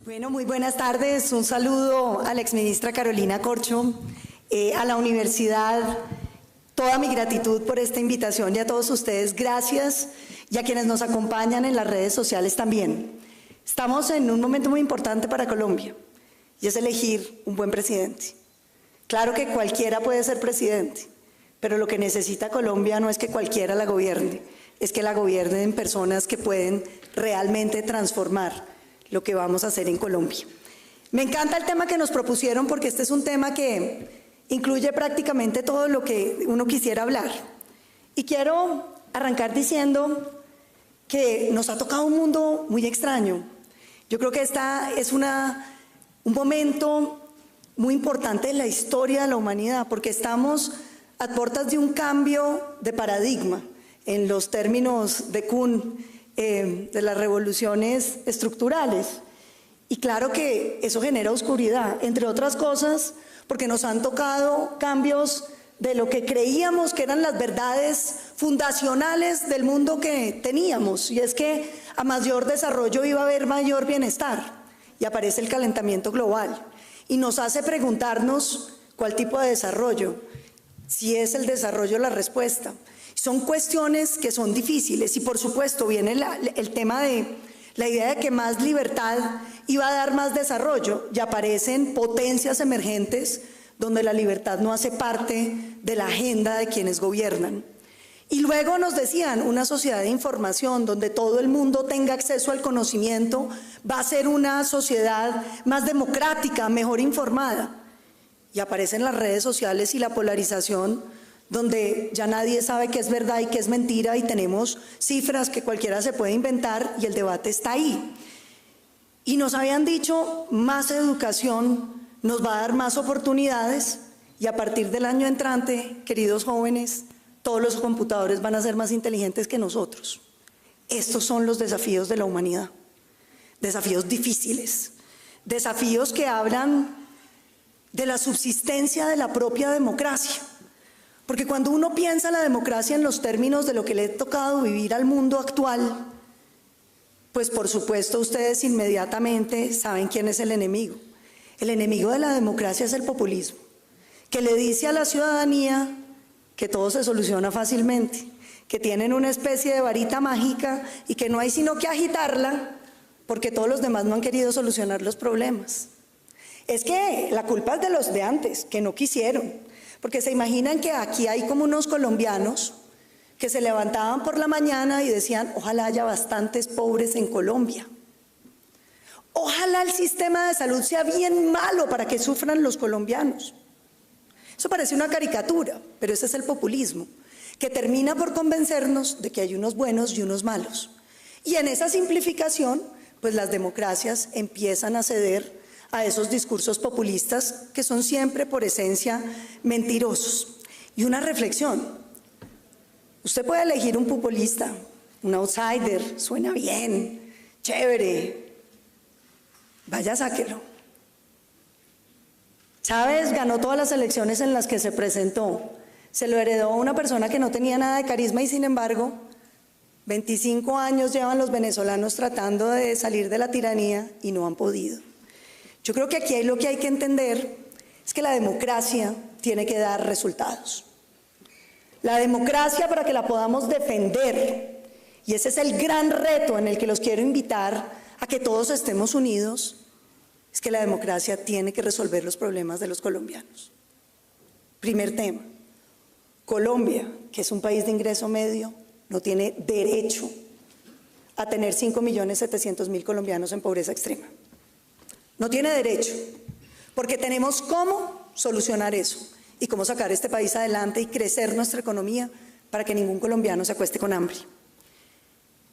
Bueno, muy buenas tardes. Un saludo a la exministra Carolina Corcho, a la universidad. Toda mi gratitud por esta invitación y a todos ustedes, gracias, y a quienes nos acompañan en las redes sociales también. Estamos en un momento muy importante para Colombia, y es elegir un buen presidente. Claro que cualquiera puede ser presidente, pero lo que necesita Colombia no es que cualquiera la gobierne, es que la gobiernen personas que pueden realmente transformar lo que vamos a hacer en Colombia. Me encanta el tema que nos propusieron porque este es un tema que incluye prácticamente todo lo que uno quisiera hablar. Y quiero arrancar diciendo que nos ha tocado un mundo muy extraño. Yo creo que esta es un momento muy importante en la historia de la humanidad, porque estamos a puertas de un cambio de paradigma en los términos de Kuhn, de las revoluciones estructurales. Y claro que eso genera oscuridad, entre otras cosas, porque nos han tocado cambios de lo que creíamos que eran las verdades fundacionales del mundo que teníamos, y es que a mayor desarrollo iba a haber mayor bienestar, y aparece el calentamiento global, y nos hace preguntarnos cuál tipo de desarrollo, si es el desarrollo la respuesta. Son cuestiones que son difíciles, y por supuesto viene el tema de la idea de que más libertad iba a dar más desarrollo, y aparecen potencias emergentes donde la libertad no hace parte de la agenda de quienes gobiernan. Y luego nos decían, una sociedad de información donde todo el mundo tenga acceso al conocimiento va a ser una sociedad más democrática, mejor informada. Y aparecen las redes sociales y la polarización, donde ya nadie sabe qué es verdad y qué es mentira, y tenemos cifras que cualquiera se puede inventar, y el debate está ahí. Y nos habían dicho, más educación nos va a dar más oportunidades, y a partir del año entrante, queridos jóvenes, todos los computadores van a ser más inteligentes que nosotros. Estos son los desafíos de la humanidad, desafíos difíciles, desafíos que hablan de la subsistencia de la propia democracia. Porque cuando uno piensa la democracia en los términos de lo que le ha tocado vivir al mundo actual, pues por supuesto ustedes inmediatamente saben quién es el enemigo. El enemigo de la democracia es el populismo, que le dice a la ciudadanía que todo se soluciona fácilmente, que tienen una especie de varita mágica y que no hay sino que agitarla porque todos los demás no han querido solucionar los problemas. Es que la culpa es de los de antes, que no quisieron. Porque se imaginan que aquí hay como unos colombianos que se levantaban por la mañana y decían, ojalá haya bastantes pobres en Colombia. Ojalá el sistema de salud sea bien malo para que sufran los colombianos. Eso parece una caricatura, pero ese es el populismo, que termina por convencernos de que hay unos buenos y unos malos. Y en esa simplificación, pues las democracias empiezan a ceder a esos discursos populistas que son siempre por esencia mentirosos. Y una reflexión, usted puede elegir un populista, un outsider, suena bien, chévere, vaya, sáquelo. Chávez ganó todas las elecciones en las que se presentó, se lo heredó a una persona que no tenía nada de carisma, y sin embargo 25 años llevan los venezolanos tratando de salir de la tiranía y no han podido. Yo creo que aquí lo que hay que entender es que la democracia tiene que dar resultados. La democracia, para que la podamos defender, y ese es el gran reto en el que los quiero invitar a que todos estemos unidos, es que la democracia tiene que resolver los problemas de los colombianos. Primer tema, Colombia, que es un país de ingreso medio, no tiene derecho a tener 5.700.000 colombianos en pobreza extrema. No tiene derecho, porque tenemos cómo solucionar eso y cómo sacar este país adelante y crecer nuestra economía para que ningún colombiano se acueste con hambre.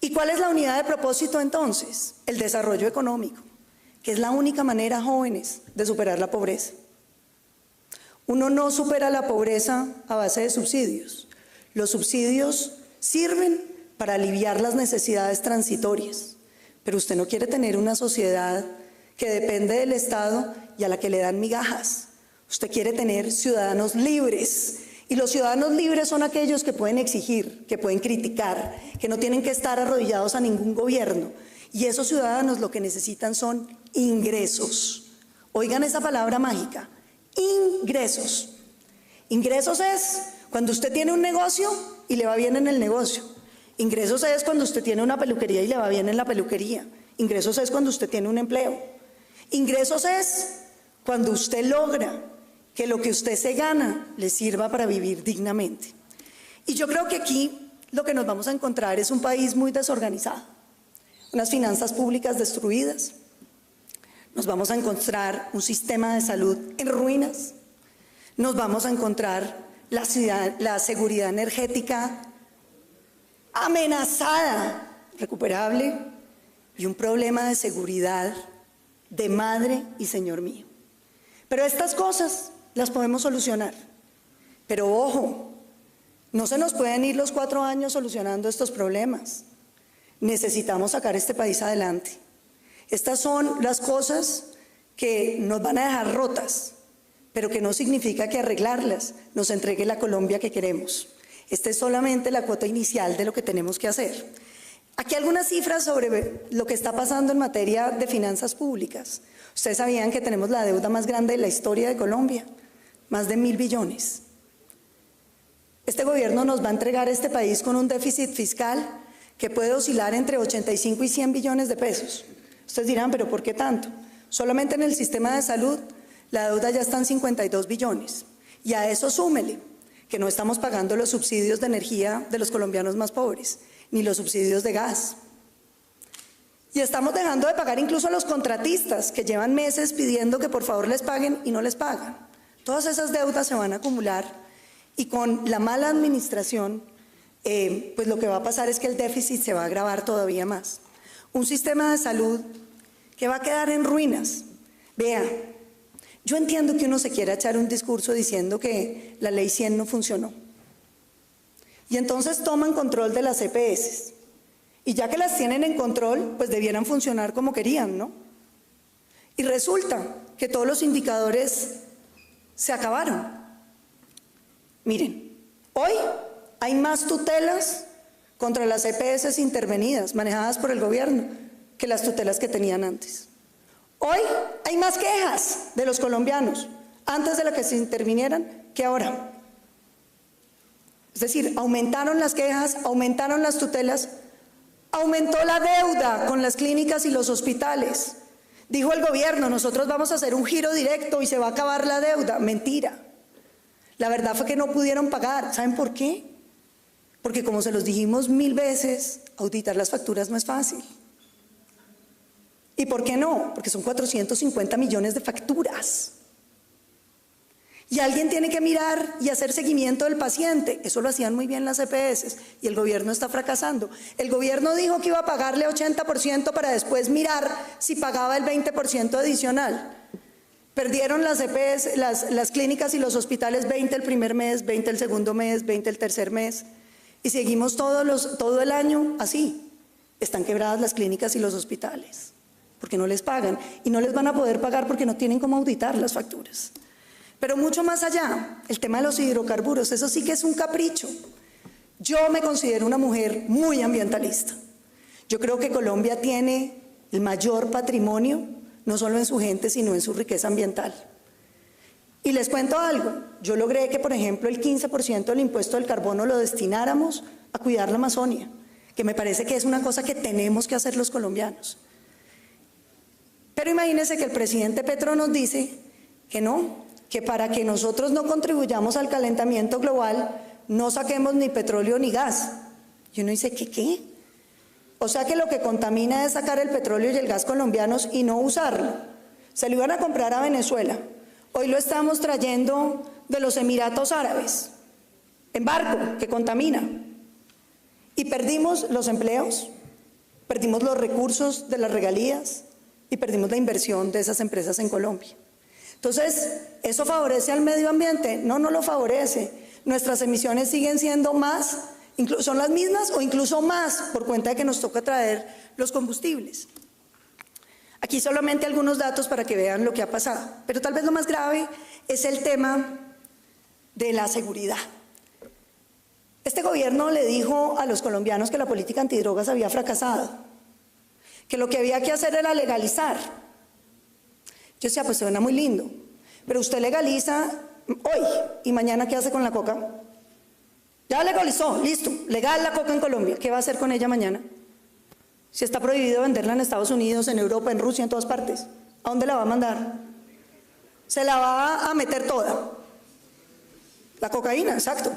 ¿Y cuál es la unidad de propósito entonces? El desarrollo económico, que es la única manera, jóvenes, de superar la pobreza. Uno no supera la pobreza a base de subsidios. Los subsidios sirven para aliviar las necesidades transitorias, pero usted no quiere tener una sociedad que depende del Estado y a la que le dan migajas. Usted quiere tener ciudadanos libres, y los ciudadanos libres son aquellos que pueden exigir, que pueden criticar, que no tienen que estar arrodillados a ningún gobierno, Y esos ciudadanos lo que necesitan son ingresos. Oigan esa palabra mágica, ingresos. Ingresos es cuando usted tiene un negocio y le va bien en el negocio. Ingresos es cuando usted tiene una peluquería y le va bien en la peluquería. Ingresos es cuando usted tiene un empleo. Ingresos es cuando usted logra que lo que usted se gana le sirva para vivir dignamente. Y yo creo que aquí lo que nos vamos a encontrar es un país muy desorganizado, unas finanzas públicas destruidas, nos vamos a encontrar un sistema de salud en ruinas, nos vamos a encontrar la seguridad energética amenazada, recuperable, y un problema de seguridad de madre y señor mío. Pero estas cosas las podemos solucionar. Pero ojo, no se nos pueden ir los 4 años solucionando estos problemas. Necesitamos sacar este país adelante. Estas son las cosas que nos van a dejar rotas, pero que no significa que arreglarlas nos entregue la Colombia que queremos. Esta es solamente la cuota inicial de lo que tenemos que hacer. Aquí algunas cifras sobre lo que está pasando en materia de finanzas públicas. Ustedes sabían que tenemos la deuda más grande de la historia de Colombia, más de 1.000 billones. Este gobierno nos va a entregar este país con un déficit fiscal que puede oscilar entre 85 y 100 billones de pesos. Ustedes dirán, ¿pero por qué tanto? Solamente en el sistema de salud la deuda ya está en 52 billones. Y a eso súmele que no estamos pagando los subsidios de energía de los colombianos más pobres, ni los subsidios de gas. Y estamos dejando de pagar incluso a los contratistas que llevan meses pidiendo que por favor les paguen y no les pagan. Todas esas deudas se van a acumular y con la mala administración, pues lo que va a pasar es que el déficit se va a agravar todavía más. Un sistema de salud que va a quedar en ruinas. Vea, yo entiendo que uno se quiera echar un discurso diciendo que la ley 100 no funcionó. Y entonces toman control de las EPS. Y ya que las tienen en control, pues debieran funcionar como querían, ¿no? Y resulta que todos los indicadores se acabaron. Miren, hoy hay más tutelas contra las EPS intervenidas, manejadas por el gobierno, que las tutelas que tenían antes. Hoy hay más quejas de los colombianos antes de la que se intervinieran que ahora. Es decir, aumentaron las quejas, aumentaron las tutelas, aumentó la deuda con las clínicas y los hospitales. Dijo el gobierno, nosotros vamos a hacer un giro directo y se va a acabar la deuda. Mentira. La verdad fue que no pudieron pagar. ¿Saben por qué? Porque como se los dijimos 1000 veces, auditar las facturas no es fácil. ¿Y por qué no? Porque son 450 millones de facturas. Y alguien tiene que mirar y hacer seguimiento del paciente. Eso lo hacían muy bien las EPS y el gobierno está fracasando. El gobierno dijo que iba a pagarle 80% para después mirar si pagaba el 20% adicional. Perdieron las EPS, las clínicas y los hospitales 20 el primer mes, 20 el segundo mes, 20 el tercer mes. Y seguimos todo el año así. Están quebradas las clínicas y los hospitales porque no les pagan y no les van a poder pagar porque no tienen cómo auditar las facturas. Pero mucho más allá, el tema de los hidrocarburos, eso sí que es un capricho. Yo me considero una mujer muy ambientalista. Yo creo que Colombia tiene el mayor patrimonio, no solo en su gente, sino en su riqueza ambiental. Y les cuento algo, yo logré que, por ejemplo, el 15% del impuesto del carbono lo destináramos a cuidar la Amazonia, que me parece que es una cosa que tenemos que hacer los colombianos. Pero imagínense que el presidente Petro nos dice que no, que para que nosotros no contribuyamos al calentamiento global, no saquemos ni petróleo ni gas. Y uno dice, ¿qué? O sea que lo que contamina es sacar el petróleo y el gas colombianos y no usarlo. Se lo iban a comprar a Venezuela. Hoy lo estamos trayendo de los Emiratos Árabes, en barco, que contamina. Y perdimos los empleos, perdimos los recursos de las regalías y perdimos la inversión de esas empresas en Colombia. Entonces, ¿eso favorece al medio ambiente? No, no lo favorece. Nuestras emisiones siguen siendo más, son las mismas o incluso más por cuenta de que nos toca traer los combustibles. Aquí solamente algunos datos para que vean lo que ha pasado, pero tal vez lo más grave es el tema de la seguridad. Este gobierno le dijo a los colombianos que la política antidrogas había fracasado, que lo que había que hacer era legalizar. Yo decía, pues suena muy lindo, pero usted legaliza hoy y mañana ¿qué hace con la coca? Ya legalizó, listo, legal la coca en Colombia, ¿qué va a hacer con ella mañana? Si está prohibido venderla en Estados Unidos, en Europa, en Rusia, en todas partes, ¿a dónde la va a mandar? Se la va a meter toda. La cocaína, exacto.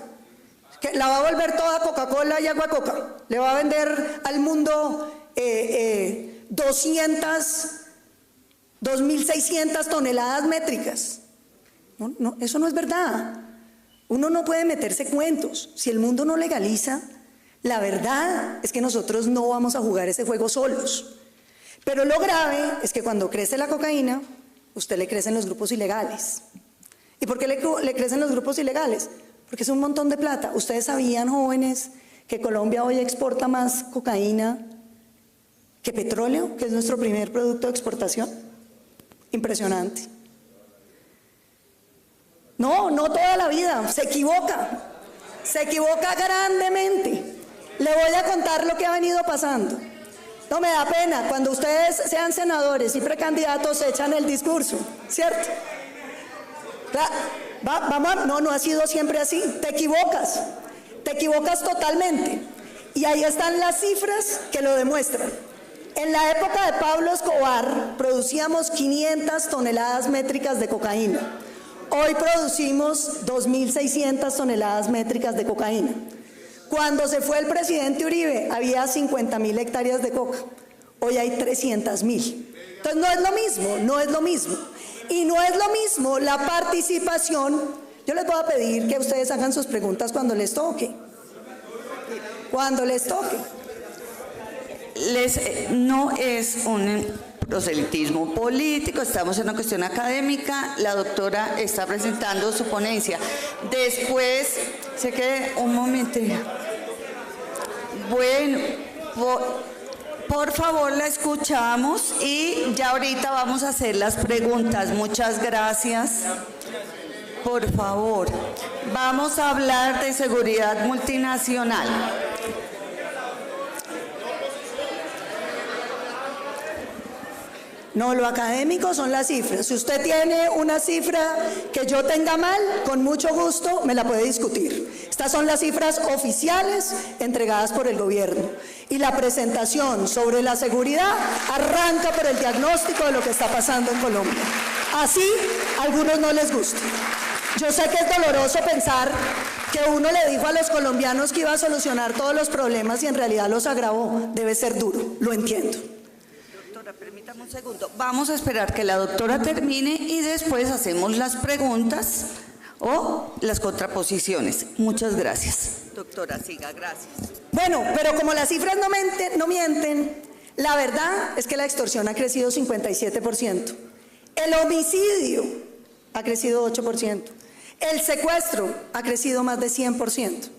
Que la va a volver toda Coca-Cola y agua coca. Le va a vender al mundo 2.600 toneladas métricas. No, eso no es verdad. Uno no puede meterse cuentos. Si el mundo no legaliza, la verdad es que nosotros no vamos a jugar ese juego solos. Pero lo grave es que cuando crece la cocaína, usted le crecen los grupos ilegales. ¿Y por qué le crecen los grupos ilegales? Porque es un montón de plata. ¿Ustedes sabían, jóvenes, que Colombia hoy exporta más cocaína que petróleo, que es nuestro primer producto de exportación? Impresionante. No toda la vida, se equivoca grandemente. Le voy a contar lo que ha venido pasando. No me da pena, cuando ustedes sean senadores y precandidatos se echan el discurso, ¿cierto? No ha sido siempre así, te equivocas totalmente. Y ahí están las cifras que lo demuestran. En la época de Pablo Escobar producíamos 500 toneladas métricas de cocaína. Hoy producimos 2.600 toneladas métricas de cocaína. Cuando se fue el presidente Uribe había 50.000 hectáreas de coca. Hoy hay 300.000. Entonces no es lo mismo. Y no es lo mismo la participación. Yo les voy a pedir que ustedes hagan sus preguntas cuando les toque. No es un proselitismo político, estamos en una cuestión académica, la doctora está presentando su ponencia. Después, se quede un momento. Bueno, por favor la escuchamos y ya ahorita vamos a hacer las preguntas. Muchas gracias. Por favor, vamos a hablar de seguridad multinacional. No, lo académico son las cifras. Si usted tiene una cifra que yo tenga mal, con mucho gusto me la puede discutir. Estas son las cifras oficiales entregadas por el gobierno. Y la presentación sobre la seguridad arranca por el diagnóstico de lo que está pasando en Colombia. Así, a algunos no les gusta. Yo sé que es doloroso pensar que uno le dijo a los colombianos que iba a solucionar todos los problemas y en realidad los agravó. Debe ser duro, lo entiendo. Permítame un segundo. Vamos a esperar que la doctora termine y después hacemos las preguntas o las contraposiciones. Muchas gracias. Doctora, siga, gracias. Bueno, pero como las cifras no mienten, la verdad es que la extorsión ha crecido 57%. El homicidio ha crecido 8%. El secuestro ha crecido más de 100%.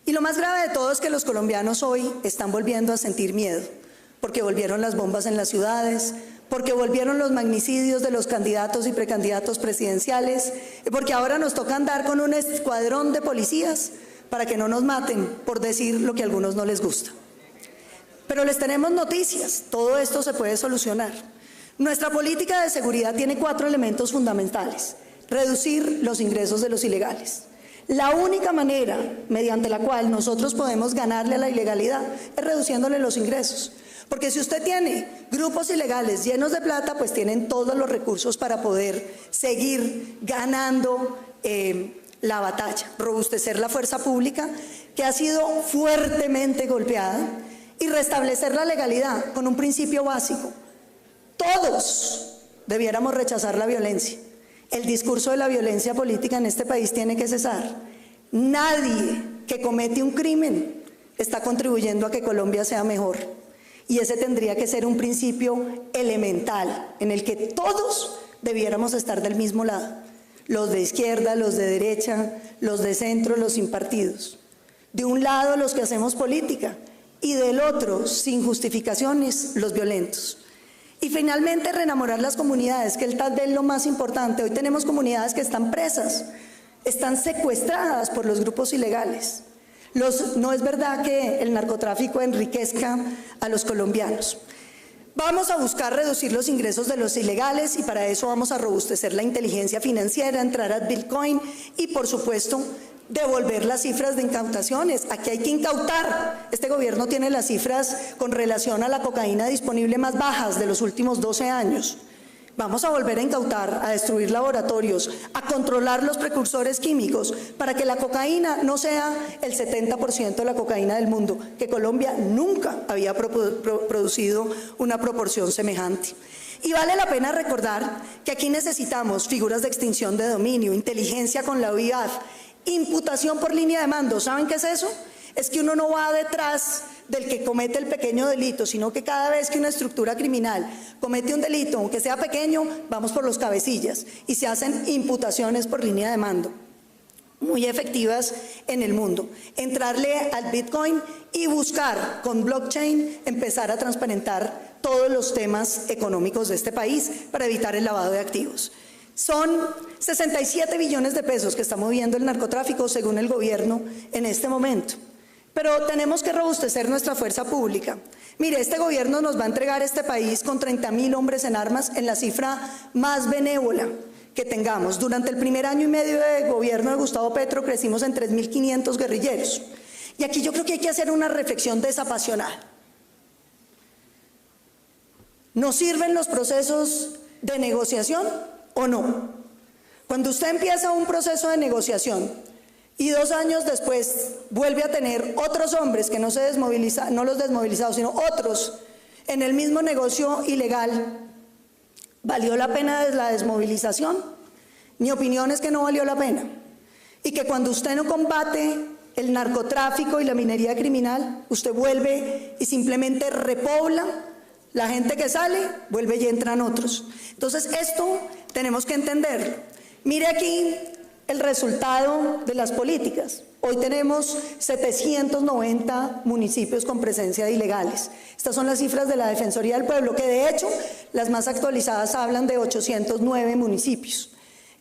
Y lo más grave de todo es que los colombianos hoy están volviendo a sentir miedo. Porque volvieron las bombas en las ciudades, porque volvieron los magnicidios de los candidatos y precandidatos presidenciales, y porque ahora nos toca andar con un escuadrón de policías para que no nos maten por decir lo que a algunos no les gusta. Pero les tenemos noticias, todo esto se puede solucionar. Nuestra política de seguridad tiene 4 elementos fundamentales. Reducir los ingresos de los ilegales. La única manera mediante la cual nosotros podemos ganarle a la ilegalidad es reduciéndole los ingresos. Porque si usted tiene grupos ilegales llenos de plata, pues tienen todos los recursos para poder seguir ganando la batalla, robustecer la fuerza pública, que ha sido fuertemente golpeada, y restablecer la legalidad con un principio básico. Todos debiéramos rechazar la violencia. El discurso de la violencia política en este país tiene que cesar. Nadie que comete un crimen está contribuyendo a que Colombia sea mejor. Y ese tendría que ser un principio elemental en el que todos debiéramos estar del mismo lado. Los de izquierda, los de derecha, los de centro, los sin partidos. De un lado los que hacemos política y del otro, sin justificaciones, los violentos. Y finalmente reenamorar las comunidades, que es tal vez lo más importante. Hoy tenemos comunidades que están presas, están secuestradas por los grupos ilegales. No es verdad que el narcotráfico enriquezca a los colombianos. Vamos a buscar reducir los ingresos de los ilegales y para eso vamos a robustecer la inteligencia financiera, entrar a Bitcoin y, por supuesto, devolver las cifras de incautaciones. Aquí hay que incautar. Este gobierno tiene las cifras con relación a la cocaína disponible más bajas de los últimos 12 años. Vamos a volver a incautar, a destruir laboratorios, a controlar los precursores químicos para que la cocaína no sea el 70% de la cocaína del mundo, que Colombia nunca había producido una proporción semejante. Y vale la pena recordar que aquí necesitamos figuras de extinción de dominio, inteligencia con la OIAD, imputación por línea de mando. ¿Saben qué es eso? Es que uno no va detrás del que comete el pequeño delito, sino que cada vez que una estructura criminal comete un delito, aunque sea pequeño, vamos por los cabecillas y se hacen imputaciones por línea de mando, muy efectivas en el mundo. Entrarle al Bitcoin y buscar con blockchain empezar a transparentar todos los temas económicos de este país para evitar el lavado de activos. Son 67 billones de pesos que está moviendo el narcotráfico según el gobierno en este momento. Pero tenemos que robustecer nuestra fuerza pública. Mire, este gobierno nos va a entregar este país con 30.000 hombres en armas en la cifra más benévola que tengamos. Durante el primer año y medio de gobierno de Gustavo Petro crecimos en 3.500 guerrilleros. Y aquí yo creo que hay que hacer una reflexión desapasionada. ¿Nos sirven los procesos de negociación o no? Cuando usted empieza un proceso de negociación y 2 años después vuelve a tener otros hombres que no los desmovilizados, sino otros en el mismo negocio ilegal, ¿valió la pena la desmovilización? Mi opinión es que no valió la pena. Y que cuando usted no combate el narcotráfico y la minería criminal, usted vuelve y simplemente repobla. La gente que sale, vuelve y entran otros. Entonces, esto tenemos que entenderlo. Mire aquí el resultado de las políticas. Hoy tenemos 790 municipios con presencia de ilegales. Estas son las cifras de la Defensoría del Pueblo, que de hecho, las más actualizadas hablan de 809 municipios.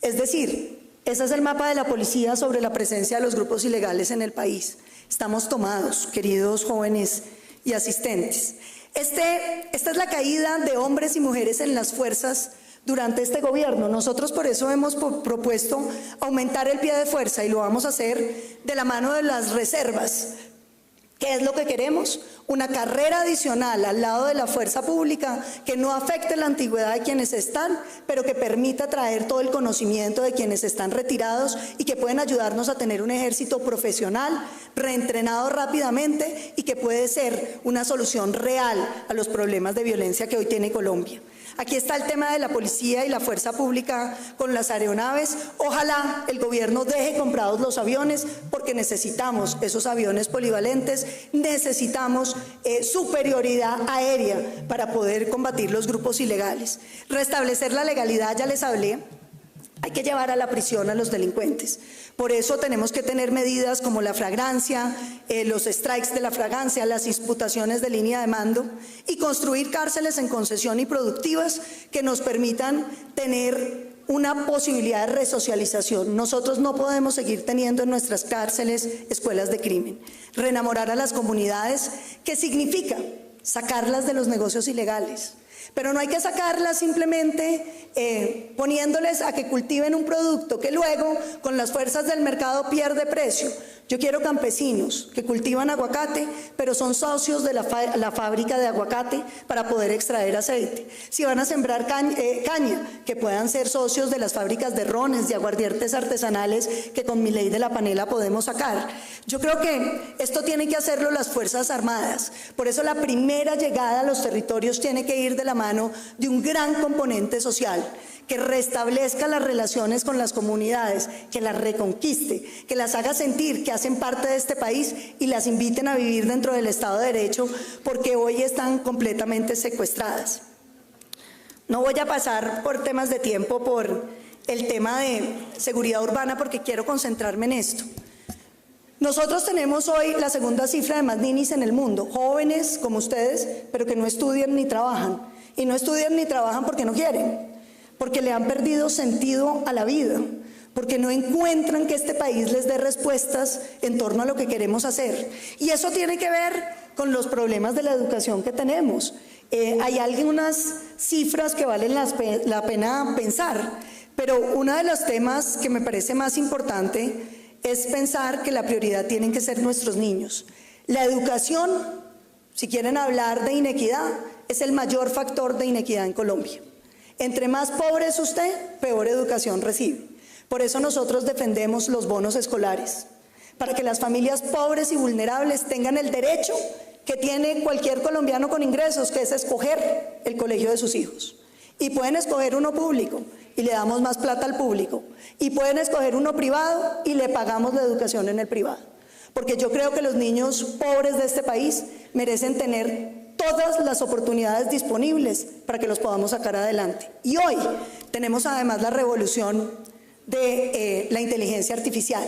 Es decir, ese es el mapa de la policía sobre la presencia de los grupos ilegales en el país. Estamos tomados, queridos jóvenes y asistentes. Esta es la caída de hombres y mujeres en las fuerzas durante este gobierno. Nosotros por eso hemos propuesto aumentar el pie de fuerza y lo vamos a hacer de la mano de las reservas. ¿Qué es lo que queremos? Una carrera adicional al lado de la fuerza pública que no afecte la antigüedad de quienes están, pero que permita traer todo el conocimiento de quienes están retirados y que pueden ayudarnos a tener un ejército profesional, reentrenado rápidamente y que puede ser una solución real a los problemas de violencia que hoy tiene Colombia. Aquí está el tema de la policía y la fuerza pública con las aeronaves. Ojalá el gobierno deje comprados los aviones porque necesitamos esos aviones polivalentes, necesitamos superioridad aérea para poder combatir los grupos ilegales. Restablecer la legalidad, ya les hablé. Hay que llevar a la prisión a los delincuentes. Por eso tenemos que tener medidas como la flagrancia, los strikes de la flagrancia, las imputaciones de línea de mando y construir cárceles en concesión y productivas que nos permitan tener una posibilidad de resocialización. Nosotros no podemos seguir teniendo en nuestras cárceles escuelas de crimen. Reenamorar a las comunidades, ¿qué significa? Sacarlas de los negocios ilegales. Pero no hay que sacarlas simplemente poniéndoles a que cultiven un producto que luego con las fuerzas del mercado pierde precio. Yo quiero campesinos que cultivan aguacate, pero son socios de la fábrica de aguacate para poder extraer aceite. Si van a sembrar caña, que puedan ser socios de las fábricas de rones, de aguardientes artesanales que con mi ley de la panela podemos sacar. Yo creo que esto tiene que hacerlo las Fuerzas Armadas. Por eso la primera llegada a los territorios tiene que ir de la mano de un gran componente social que restablezca las relaciones con las comunidades, que las reconquiste, que las haga sentir que hacen parte de este país y las inviten a vivir dentro del Estado de Derecho, porque hoy están completamente secuestradas. No voy a pasar por temas de tiempo por el tema de seguridad urbana porque quiero concentrarme en esto. Nosotros tenemos hoy la segunda cifra de más ninis en el mundo, jóvenes como ustedes, pero que no estudian ni trabajan. Y no estudian ni trabajan porque no quieren, porque le han perdido sentido a la vida, porque no encuentran que este país les dé respuestas en torno a lo que queremos hacer. Y eso tiene que ver con los problemas de la educación que tenemos. Hay algunas cifras que valen la pena pensar, pero uno de los temas que me parece más importante es pensar que la prioridad tienen que ser nuestros niños. La educación, si quieren hablar de inequidad, es el mayor factor de inequidad en Colombia. Entre más pobre es usted, peor educación recibe. Por eso nosotros defendemos los bonos escolares, para que las familias pobres y vulnerables tengan el derecho que tiene cualquier colombiano con ingresos, que es escoger el colegio de sus hijos. Y pueden escoger uno público y le damos más plata al público. Y pueden escoger uno privado y le pagamos la educación en el privado. Porque yo creo que los niños pobres de este país merecen tener todas las oportunidades disponibles para que los podamos sacar adelante. Y hoy tenemos además la revolución de la inteligencia artificial,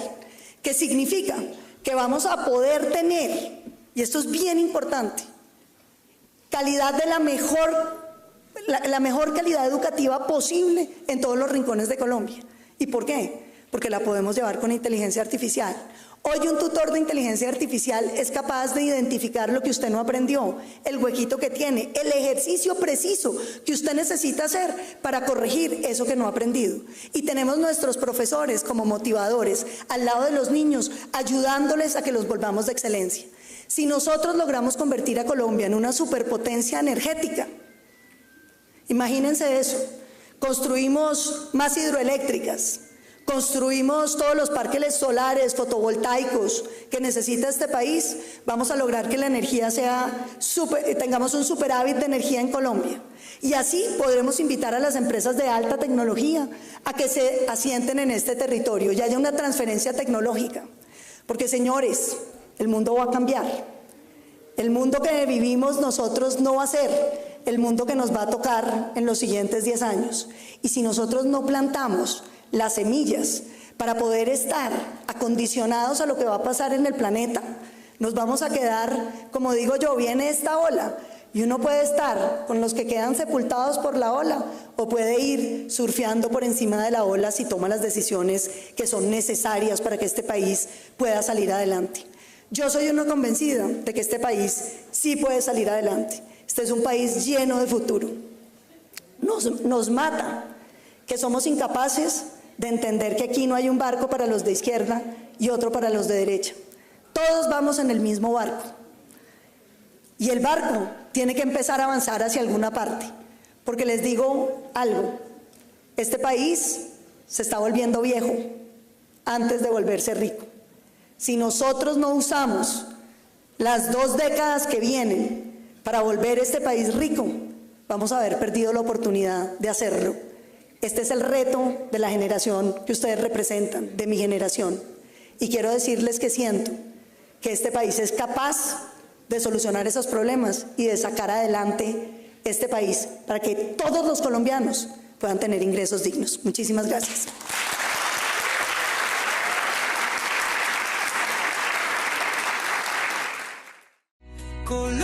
que significa que vamos a poder tener, y esto es bien importante, calidad de la mejor calidad educativa posible en todos los rincones de Colombia. ¿Y por qué? Porque la podemos llevar con inteligencia artificial. Hoy un tutor de inteligencia artificial es capaz de identificar lo que usted no aprendió, el huequito que tiene, el ejercicio preciso que usted necesita hacer para corregir eso que no ha aprendido. Y tenemos nuestros profesores como motivadores al lado de los niños, ayudándoles a que los volvamos de excelencia. Si nosotros logramos convertir a Colombia en una superpotencia energética, imagínense eso, construimos más hidroeléctricas, construimos todos los parques solares, fotovoltaicos que necesita este país, vamos a lograr que la energía tengamos un superávit de energía en Colombia. Y así podremos invitar a las empresas de alta tecnología a que se asienten en este territorio y haya una transferencia tecnológica. Porque, señores, el mundo va a cambiar. El mundo que vivimos nosotros no va a ser el mundo que nos va a tocar en los siguientes 10 años. Y si nosotros no plantamos las semillas para poder estar acondicionados a lo que va a pasar en el planeta, nos vamos a quedar, como digo yo, viene esta ola y uno puede estar con los que quedan sepultados por la ola o puede ir surfeando por encima de la ola si toma las decisiones que son necesarias para que este país pueda salir adelante. Yo soy una convencida de que este país sí puede salir adelante. Este es un país lleno de futuro. Nos mata que somos incapaces de entender que aquí no hay un barco para los de izquierda y otro para los de derecha. Todos vamos en el mismo barco. Y el barco tiene que empezar a avanzar hacia alguna parte. Porque les digo algo, este país se está volviendo viejo antes de volverse rico. Si nosotros no usamos las 2 décadas que vienen para volver este país rico, vamos a haber perdido la oportunidad de hacerlo. Este es el reto de la generación que ustedes representan, de mi generación. Y quiero decirles que siento que este país es capaz de solucionar esos problemas y de sacar adelante este país para que todos los colombianos puedan tener ingresos dignos. Muchísimas gracias. Colombia.